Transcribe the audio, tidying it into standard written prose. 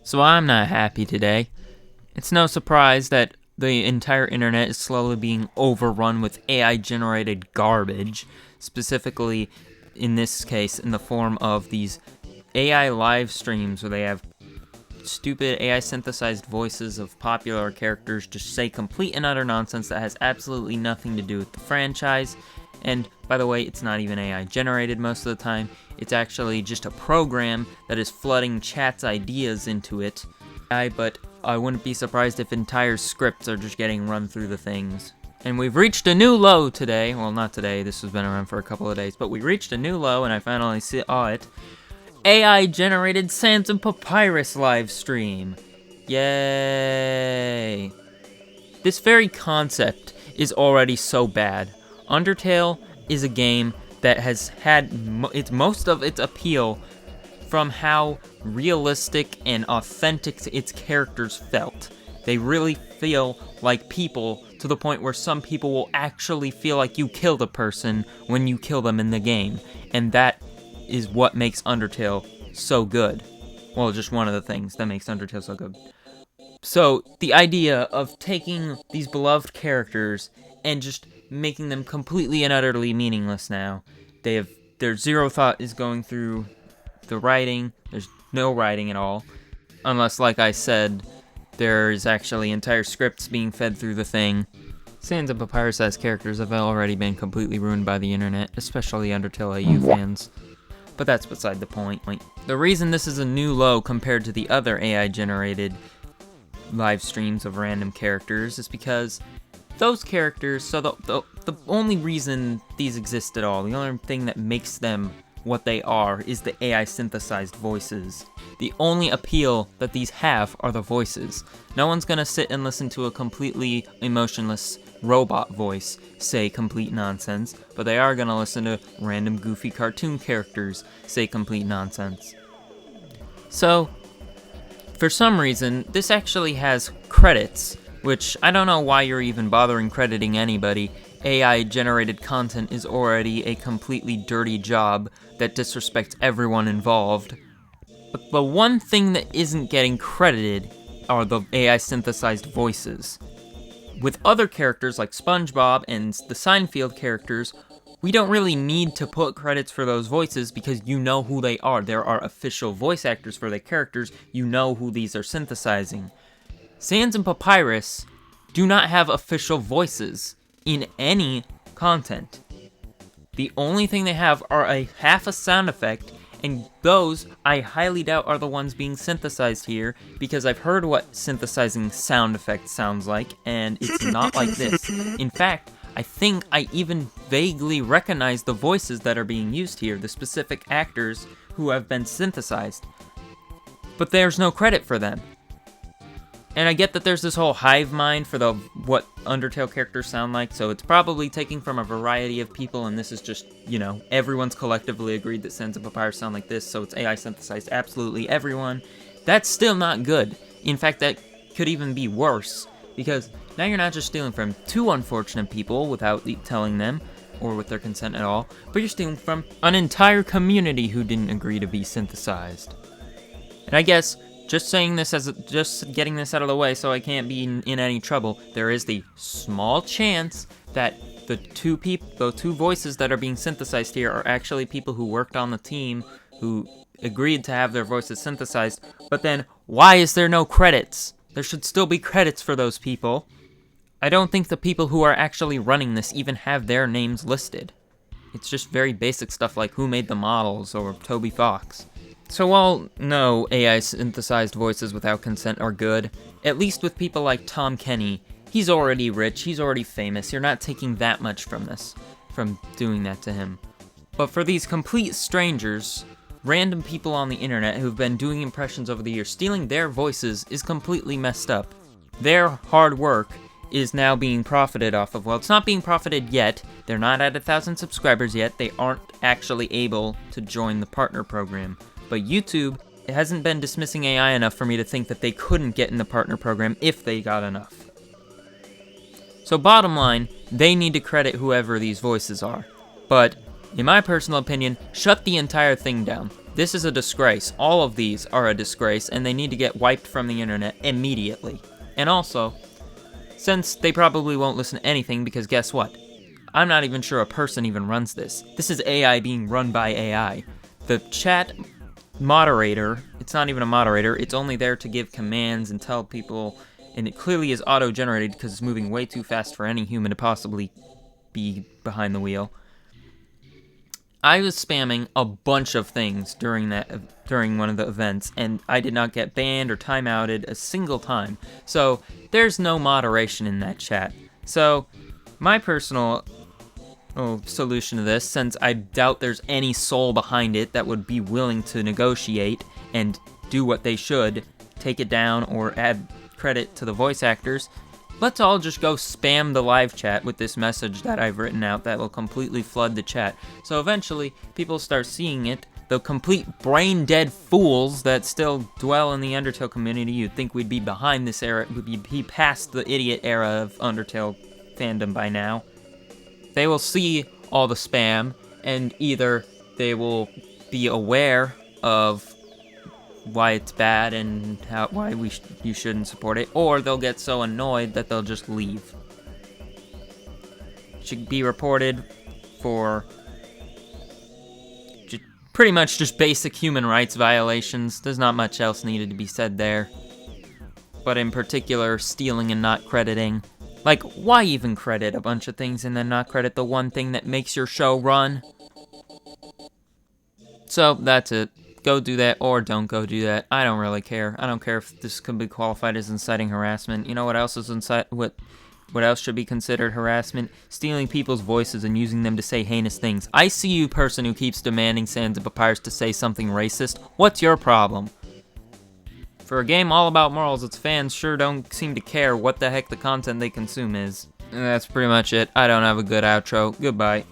So I'm not happy today. It's no surprise that the entire internet is slowly being overrun with AI-generated garbage, specifically, in this case, in the form of these AI live streams where they have stupid AI synthesized voices of popular characters just say complete and utter nonsense that has absolutely nothing to do with the franchise. And by the way, it's not even AI generated most of the time. It's actually just a program that is flooding chat's ideas into it. But I wouldn't be surprised if entire scripts are just getting run through the things. And we've reached a new low today. Well, not today, this has been around for a couple of days, but we reached a new low and I finally saw it. AI-generated Sands and Papyrus live stream. Yay! This very concept is already so bad. Undertale is a game that has had most of its appeal from how realistic and authentic its characters felt. They really feel like people to the point where some people will actually feel like you killed a person when you kill them in the game. And that is what makes Undertale so good. Well, just one of the things that makes Undertale so good. So, the idea of taking these beloved characters and just making them completely and utterly meaningless now. Their zero thought is going through the writing. There's no writing at all. Unless, like I said, there's actually entire scripts being fed through the thing. Sans and Papyrus-sized characters have already been completely ruined by the internet, especially Undertale AU fans. But that's beside the point. The reason this is a new low compared to the other AI-generated live streams of random characters is because those characters, so the only reason these exist at all, the only thing that makes them what they are is the AI synthesized voices. The only appeal that these have are the voices. No one's gonna sit and listen to a completely emotionless robot voice say complete nonsense, but they are gonna listen to random goofy cartoon characters say complete nonsense. So, for some reason, this actually has credits, which I don't know why you're even bothering crediting anybody. AI-generated content is already a completely dirty job that disrespects everyone involved. But the one thing that isn't getting credited are the AI-synthesized voices. With other characters like SpongeBob and the Seinfeld characters, we don't really need to put credits for those voices because you know who they are. There are official voice actors for the characters. You know who these are synthesizing. Sans and Papyrus do not have official voices in any content. The only thing they have are half a sound effect, and those I highly doubt are the ones being synthesized here, because I've heard what synthesizing sound effects sounds like, and it's not like this. In fact, I think I even vaguely recognize the voices that are being used here, the specific actors who have been synthesized. But there's no credit for them. And I get that there's this whole hive mind for what Undertale characters sound like, so it's probably taking from a variety of people, and this is just, everyone's collectively agreed that Sans and Papyrus sound like this, so it's AI synthesized absolutely everyone. That's still not good. In fact, that could even be worse, because now you're not just stealing from two unfortunate people without telling them, or with their consent at all, but you're stealing from an entire community who didn't agree to be synthesized. And I guess, just saying this just getting this out of the way so I can't be in any trouble, there is the small chance that the two voices that are being synthesized here are actually people who worked on the team, who agreed to have their voices synthesized, but then why is there no credits? There should still be credits for those people. I don't think the people who are actually running this even have their names listed. It's just very basic stuff like who made the models or Toby Fox. So while no AI synthesized voices without consent are good, at least with people like Tom Kenny, he's already rich, he's already famous, you're not taking that much from doing that to him. But for these complete strangers, random people on the internet who've been doing impressions over the years, stealing their voices is completely messed up. Their hard work is now being profited off of. Well, it's not being profited yet, they're not at 1,000 subscribers yet, they aren't actually able to join the partner program. But YouTube hasn't been dismissing AI enough for me to think that they couldn't get in the partner program if they got enough. So bottom line, they need to credit whoever these voices are. But, in my personal opinion, shut the entire thing down. This is a disgrace. All of these are a disgrace, and they need to get wiped from the internet immediately. And also, since they probably won't listen to anything, because guess what? I'm not even sure a person even runs this. This is AI being run by AI. The chat moderator, it's not even a moderator, it's only there to give commands and tell people, and it clearly is auto-generated because it's moving way too fast for any human to possibly be behind the wheel. I was spamming a bunch of things during one of the events, and I did not get banned or timeouted a single time. So there's no moderation in that chat. So my personal solution to this, since I doubt there's any soul behind it that would be willing to negotiate and do what they should, take it down or add credit to the voice actors, let's all just go spam the live chat with this message that I've written out that will completely flood the chat. So eventually, people start seeing it. The complete brain-dead fools that still dwell in the Undertale community, you'd think we'd be behind this era, we'd be past the idiot era of Undertale fandom by now. They will see all the spam, and either they will be aware of why it's bad and why you shouldn't support it, or they'll get so annoyed that they'll just leave. It should be reported for pretty much just basic human rights violations. There's not much else needed to be said there. But in particular, stealing and not crediting. Like, why even credit a bunch of things and then not credit the one thing that makes your show run? So, that's it. Go do that, or don't go do that. I don't really care. I don't care if this could be qualified as inciting harassment. You know what else is what else should be considered harassment? Stealing people's voices and using them to say heinous things. I see you, person who keeps demanding Sands and Papyrus to say something racist. What's your problem? For a game all about morals, its fans sure don't seem to care what the heck the content they consume is. And that's pretty much it. I don't have a good outro. Goodbye.